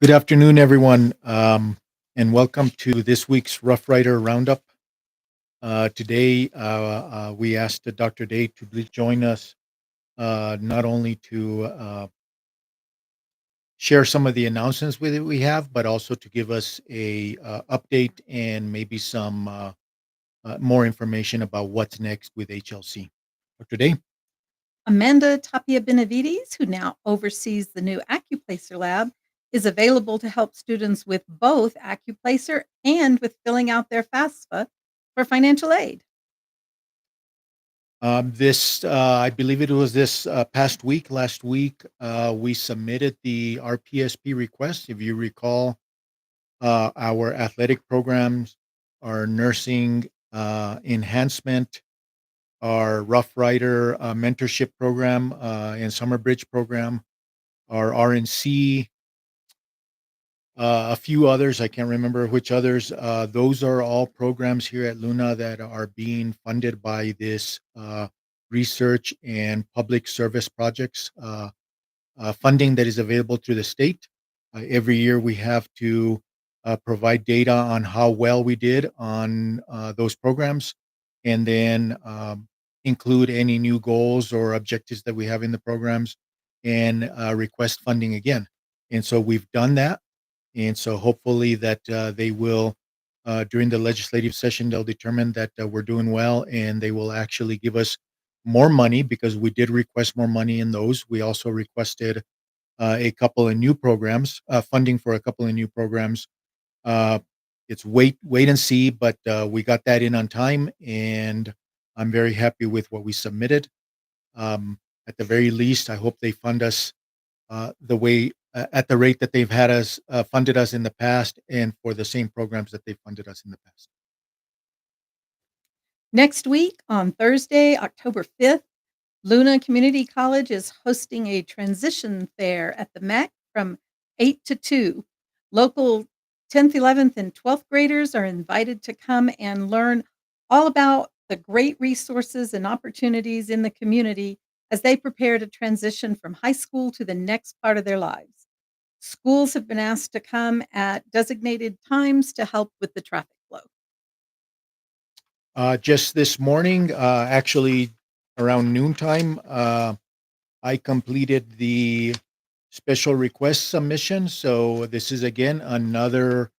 Good afternoon, everyone, and welcome to this week's Rough Rider Roundup. Today, we asked Dr. Day to please join us, not only to share some of the announcements that we have, but also to give us a update and maybe some more information about what's next with HLC. Dr. Day. Amanda Tapia Benavides, who now oversees the new Acuplacer Lab, is available to help students with both Acuplacer and with filling out their FAFSA for financial aid. I believe it was this past week, last week, we submitted the RPSP request. If you recall, our athletic programs, our nursing enhancement, our Rough Rider mentorship program and Summer Bridge program, our RNC, a few others. I can't remember which others. Those are all programs here at Luna that are being funded by this research and public service projects funding that is available through the state. Every year we have to provide data on how well we did on those programs and then include any new goals or objectives that we have in the programs and request funding again. And so we've done that. And so hopefully that they will, during the legislative session, they'll determine that we're doing well and they will actually give us more money because we did request more money in those. We also requested a couple of new programs, funding for a couple of new programs. Uh, it's wait and see, but we got that in on time, and I'm very happy with what we submitted. At the very least, I hope they fund us the way at the rate that they've had us funded us in the past, and for the same programs that they funded us in the past. Next week, on Thursday, October 5th, Luna Community College is hosting a transition fair at the MEC from 8 to 2. Local 10th, 11th, and 12th graders are invited to come and learn all about the great resources and opportunities in the community as they prepare to transition from high school to the next part of their lives. Schools have been asked to come at designated times to help with the traffic flow. Just this morning, actually around noontime, I completed the special request submission. So this is again another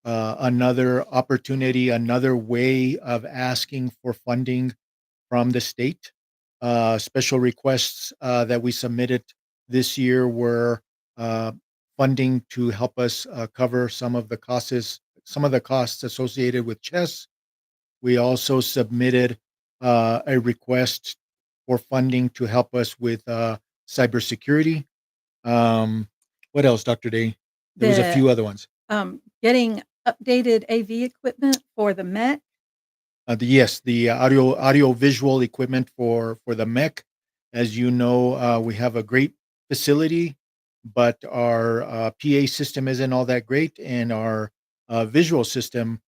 opportunity, another way of asking for funding from the state. Special requests that we submitted this year were uh, funding to help us cover some of the costs associated with chess. We also submitted a request for funding to help us with cybersecurity. Um, what else, Dr. Day? There was a The few other ones. Getting updated AV equipment for the MEC. The audio visual equipment for the mech. As you know, we have a great facility, but our PA system isn't all that great, and our visual system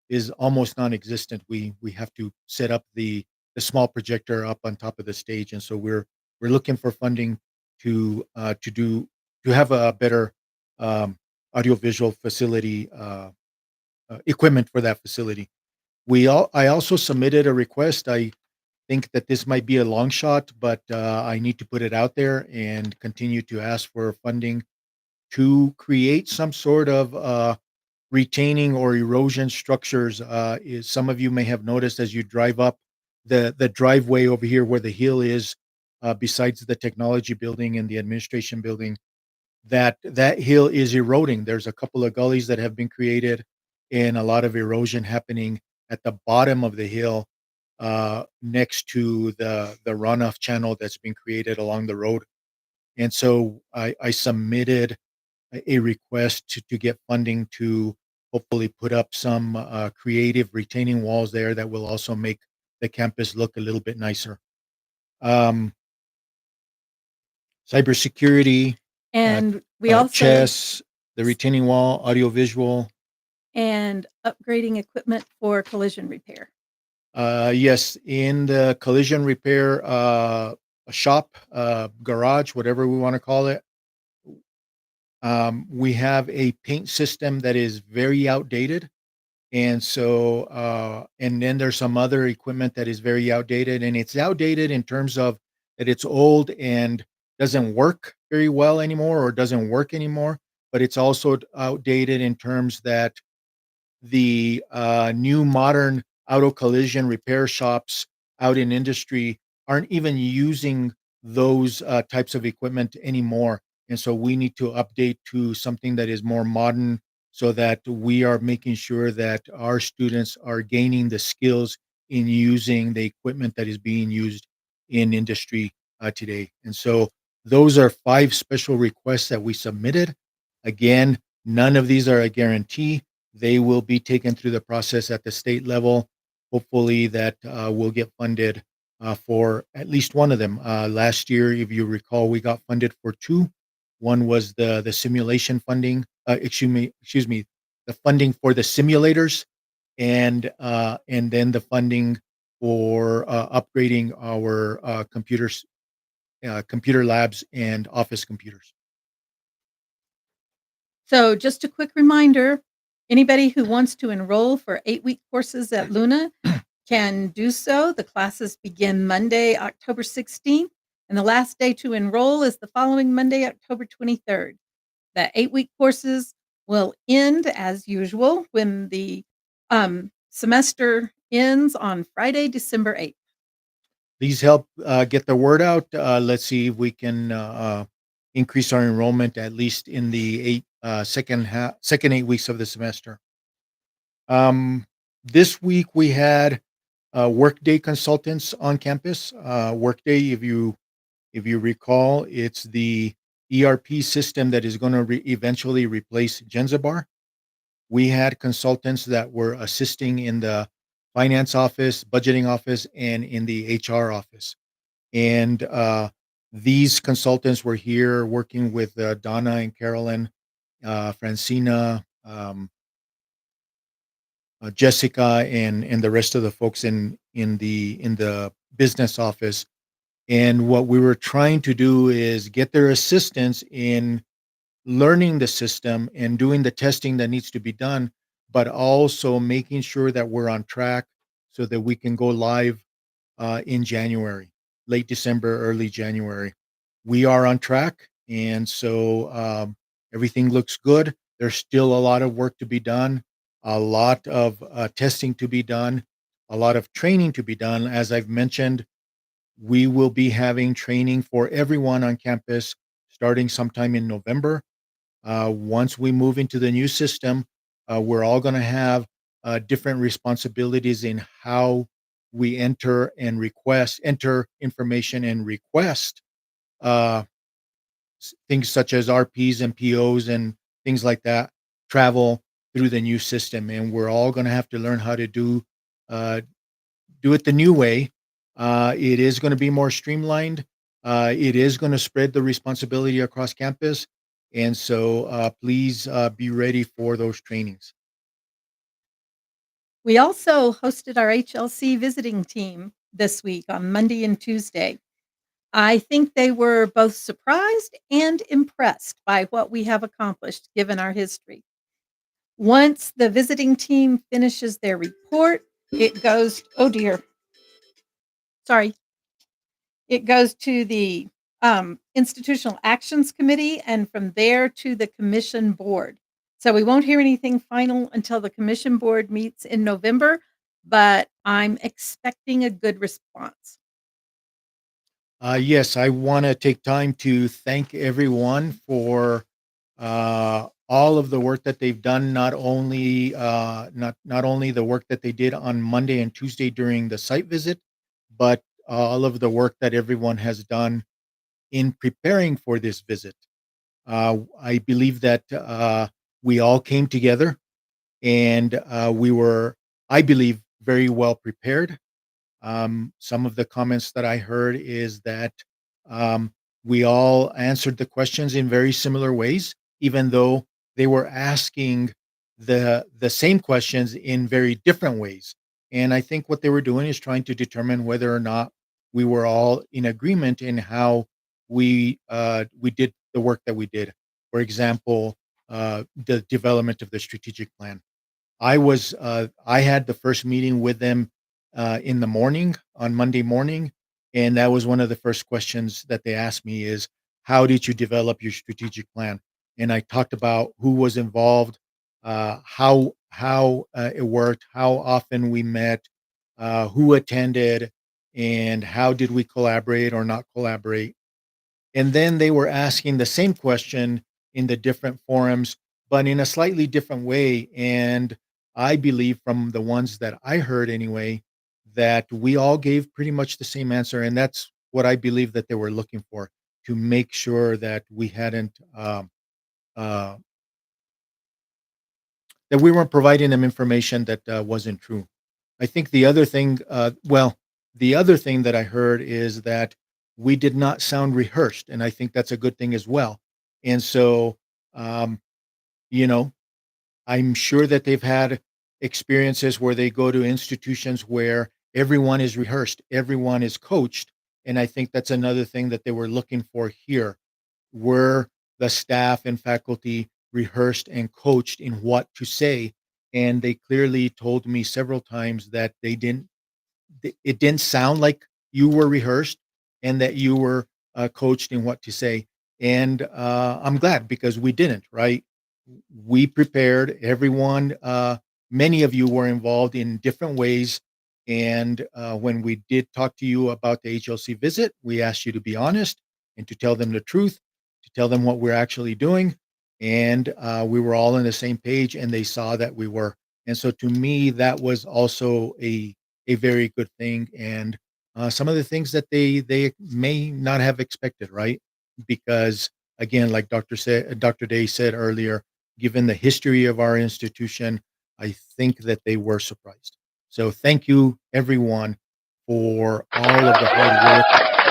is almost non-existent. We have to set up the small projector up on top of the stage, and so we're looking for funding to do to have a better um, audio visual facility equipment for that facility. I also submitted a request. I think that this might be a long shot, but I need to put it out there and continue to ask for funding to create some sort of retaining or erosion structures. Is some of you may have noticed as you drive up the driveway over here where the hill is, besides the technology building and the administration building, that hill is eroding. There's a couple of gullies that have been created and a lot of erosion happening at the bottom of the hill next to the runoff channel that's been created along the road. And so I submitted a request to get funding to hopefully put up some creative retaining walls there that will also make the campus look a little bit nicer. Um, Cybersecurity, uh, And we also chess, the retaining wall, audiovisual. and upgrading equipment for collision repair. Yes, in the collision repair shop, garage, whatever we want to call it. We have a paint system that is very outdated. And so, and then there's some other equipment that is very outdated, and it's outdated in terms of that it's old and doesn't work very well anymore or doesn't work anymore. But it's also outdated in terms that the new modern auto collision repair shops out in industry aren't even using those types of equipment anymore. And so we need to update to something that is more modern so that we are making sure that our students are gaining the skills in using the equipment that is being used in industry today. And so those are five special requests that we submitted. Again, none of these are a guarantee. They will be taken through the process at the state level. Hopefully, that will get funded for at least one of them. Last year, if you recall, we got funded for two. One was the simulation funding. Excuse me, the funding for the simulators, and then the funding for upgrading our computers, computer labs, and office computers. So, just a quick reminder, anybody who wants to enroll for 8-week courses at Luna can do so. The classes begin Monday, October 16th, and the last day to enroll is the following Monday, October 23rd. The 8-week courses will end as usual when the semester ends on Friday, December 8th. Please help get the word out. Let's see if we can increase our enrollment at least in the second 8 weeks of the semester. This week we had Workday consultants on campus. Workday, if you recall, it's the ERP system that is going to eventually replace Genzabar. We had consultants that were assisting in the finance office, budgeting office, and in the HR office. And these consultants were here working with Donna and Carolyn, Francina, Jessica, and the rest of the folks in the business office. And what we were trying to do is get their assistance in learning the system and doing the testing that needs to be done, but also making sure that we're on track so that we can go live in January, late December, early January. We are on track, and so everything looks good. There's still a lot of work to be done, a lot of testing to be done, a lot of training to be done. As I've mentioned, we will be having training for everyone on campus starting sometime in November. Once we move into the new system, we're all going to have different responsibilities in how we enter information and request uh, things such as RPs and POs and things like that travel through the new system. And we're all going to have to learn how to uh, do it the new way. It is going to be more streamlined. It is going to spread the responsibility across campus. And so please be ready for those trainings. We also hosted our HLC visiting team this week on Monday and Tuesday. I think they were both surprised and impressed by what we have accomplished given our history. Once the visiting team finishes their report, it goes, oh dear, sorry, it goes to the Institutional Actions Committee and from there to the Commission Board. So we won't hear anything final until the Commission Board meets in November, but I'm expecting a good response. Yes, I want to take time to thank everyone for all of the work that they've done. Not only the work that they did on Monday and Tuesday during the site visit, but all of the work that everyone has done in preparing for this visit. I believe that we all came together and we were, I believe, very well prepared. Some of the comments that I heard is that we all answered the questions in very similar ways, even though they were asking the same questions in very different ways. And I think what they were doing is trying to determine whether or not we were all in agreement in how we did the work that we did. For example, the development of the strategic plan. I had the first meeting with them, in the morning, on Monday morning, and that was one of the first questions that they asked me is, "How did you develop your strategic plan?" And I talked about who was involved, how it worked, how often we met, who attended, and how did we collaborate or not collaborate. And then they were asking the same question in the different forums, but in a slightly different way. And I believe from the ones that I heard anyway, that we all gave pretty much the same answer. And that's what I believe that they were looking for to make sure that we hadn't, uh, that we weren't providing them information that wasn't true. I think the other thing that I heard is that we did not sound rehearsed, and I think that's a good thing as well. And so, um, you know, I'm sure that they've had experiences where they go to institutions where everyone is rehearsed, everyone is coached, and I think that's another thing that they were looking for here. Were the staff and faculty rehearsed and coached in what to say? And they clearly told me several times that it didn't sound like you were rehearsed and that you were coached in what to say. And I'm glad because we didn't, right? We prepared everyone. Many of you were involved in different ways. And when we did talk to you about the HLC visit, we asked you to be honest and to tell them the truth, to tell them what we're actually doing. And we were all on the same page, and they saw that we were. And so to me, that was also a very good thing, and some of the things that they may not have expected, right? Because again, like Dr. Day said earlier, given the history of our institution, I think that they were surprised. So thank you, everyone, for all of the hard work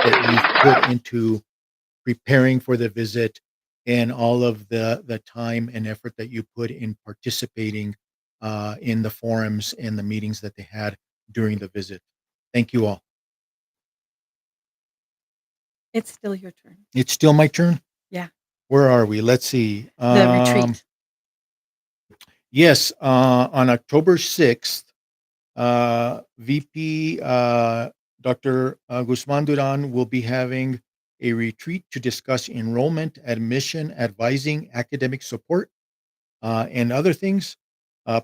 that you've put into preparing for the visit and all of the time and effort that you put in participating in the forums and the meetings that they had during the visit. Thank you all. It's still your turn. It's still my turn. Yeah, Where are we? Let's see. the retreat. Yes, on October 6th, VP Dr. Guzman Duran will be having a retreat to discuss enrollment, admission, advising, academic support, and other things.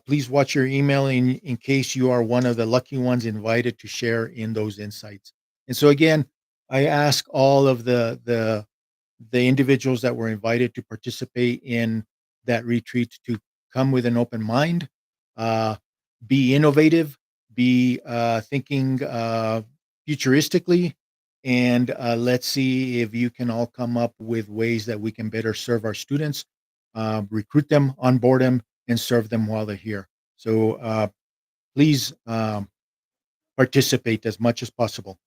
Please watch your email in case you are one of the lucky ones invited to share in those insights. And so again, I ask all of the individuals that were invited to participate in that retreat to come with an open mind, uh, be innovative, be thinking futuristically, and let's see if you can all come up with ways that we can better serve our students, recruit them, onboard them, and serve them while they're here. So please participate as much as possible.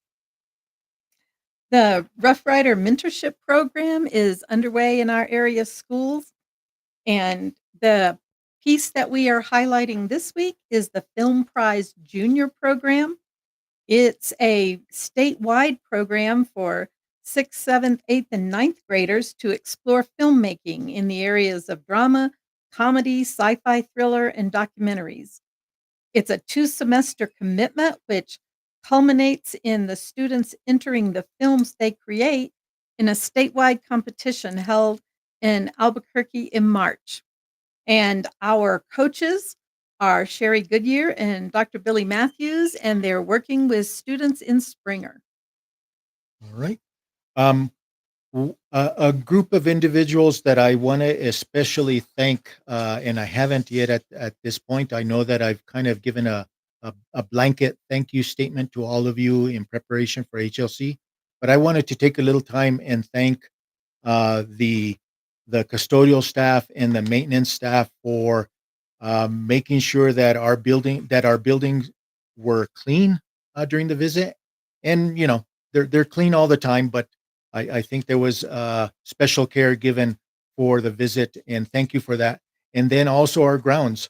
The Rough Rider Mentorship Program is underway in our area schools, and the piece that we are highlighting this week is the Film Prize Junior Program. It's a statewide program for 6th, 7th, 8th, and ninth graders to explore filmmaking in the areas of drama, comedy, sci-fi, thriller, and documentaries. It's a 2-semester commitment, which culminates in the students entering the films they create in a statewide competition held in Albuquerque in March. And our coaches are Sherry Goodyear and Dr. Billy Matthews, and they're working with students in Springer. All right. Um, a group of individuals that I want to especially thank, and I haven't yet at this point. I know that I've kind of given a blanket thank you statement to all of you in preparation for HLC, but I wanted to take a little time and thank the custodial staff and the maintenance staff for making sure that our buildings were clean during the visit, and they're clean all the time, but I think there was special care given for the visit, and thank you for that. And then also our grounds.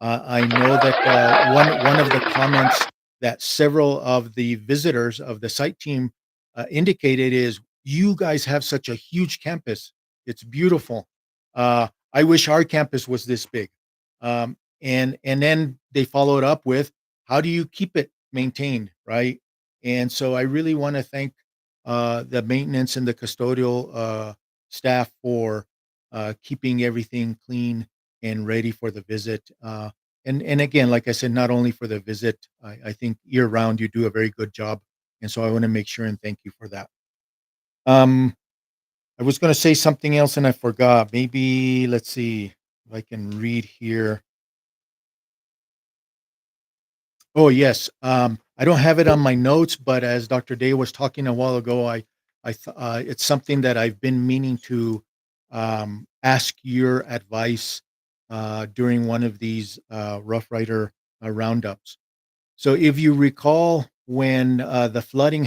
I know that one of the comments that several of the visitors of the site team indicated is, "You guys have such a huge campus. It's beautiful." I wish our campus was this big. And then they followed up with, how do you keep it maintained, right? And so I really want to thank the maintenance and the custodial staff for keeping everything clean and ready for the visit. And again, like I said, not only for the visit, I think year round you do a very good job, and so I want to make sure and thank you for that. Um, I was going to say something else and I forgot. Maybe let's see if I can read here. Oh, yes. I don't have it on my notes, but as Dr. Day was talking a while ago, it's something that I've been meaning to ask your advice during one of these Rough Rider roundups. So, if you recall, when the flooding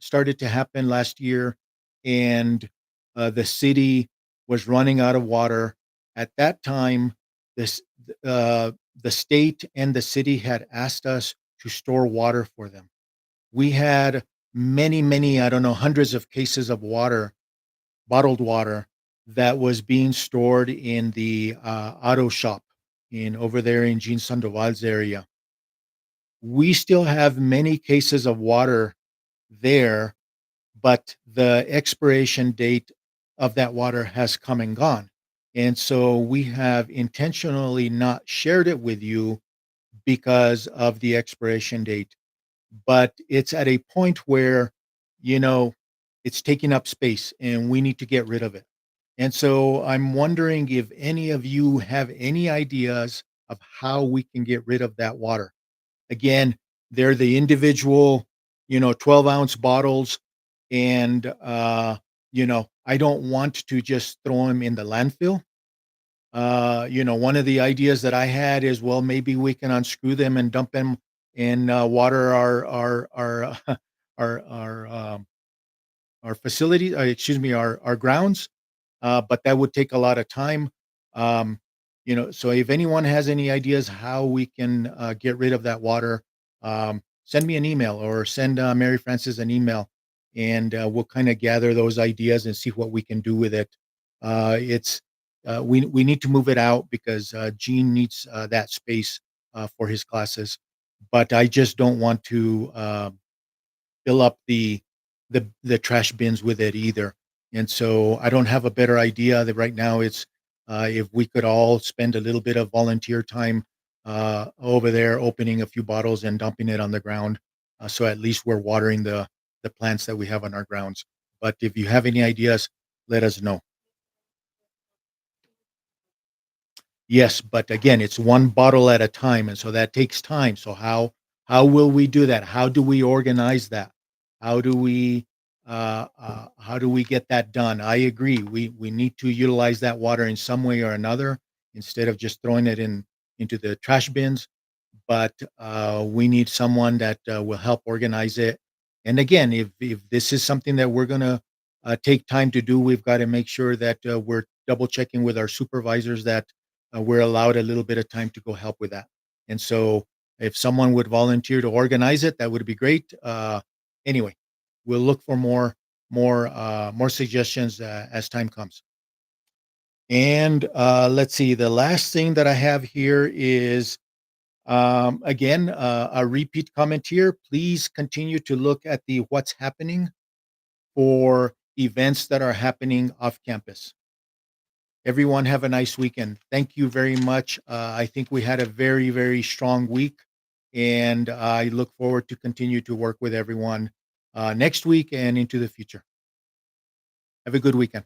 started to happen last year, and the city was running out of water, at that time, this uh, the state and the city had asked us to store water for them. We had many, many, I don't know, hundreds of cases of water, bottled water, that was being stored in the auto shop in over there in Jean Sandoval's area. We still have many cases of water there, but the expiration date of that water has come and gone. And so we have intentionally not shared it with you because of the expiration date. But it's at a point where, you know, it's taking up space and we need to get rid of it. And so I'm wondering if any of you have any ideas of how we can get rid of that water. Again, they're the individual, 12-ounce bottles, and, I don't want to just throw them in the landfill. One of the ideas that I had is, well, maybe we can unscrew them and dump them in, water our facility, excuse me, our grounds, but that would take a lot of time. Um, so if anyone has any ideas how we can get rid of that water, send me an email or send Mary Frances an email, and we'll kind of gather those ideas and see what we can do with it. It's we need to move it out because Gene needs that space for his classes, but I just don't want to fill up the trash bins with it either. And so I don't have a better idea that right now it's if we could all spend a little bit of volunteer time over there opening a few bottles and dumping it on the ground. So at least we're watering the plants that we have on our grounds. But if you have any ideas, let us know. Yes, but again, it's one bottle at a time, and so that takes time. So how will we do that? How do we organize that? How do we how do we get that done? I agree. We need to utilize that water in some way or another instead of just throwing it into the trash bins. But we need someone that will help organize it. And again, if this is something that we're gonna take time to do, we've got to make sure that we're double checking with our supervisors that we're allowed a little bit of time to go help with that. And so, if someone would volunteer to organize it, that would be great. Anyway, we'll look for more suggestions as time comes. And let's see. The last thing that I have here is again, a repeat comment here. Please continue to look at the what's happening for events that are happening off campus. Everyone have a nice weekend. Thank you very much. I think we had a very, very strong week, and I look forward to continue to work with everyone next week and into the future. Have a good weekend.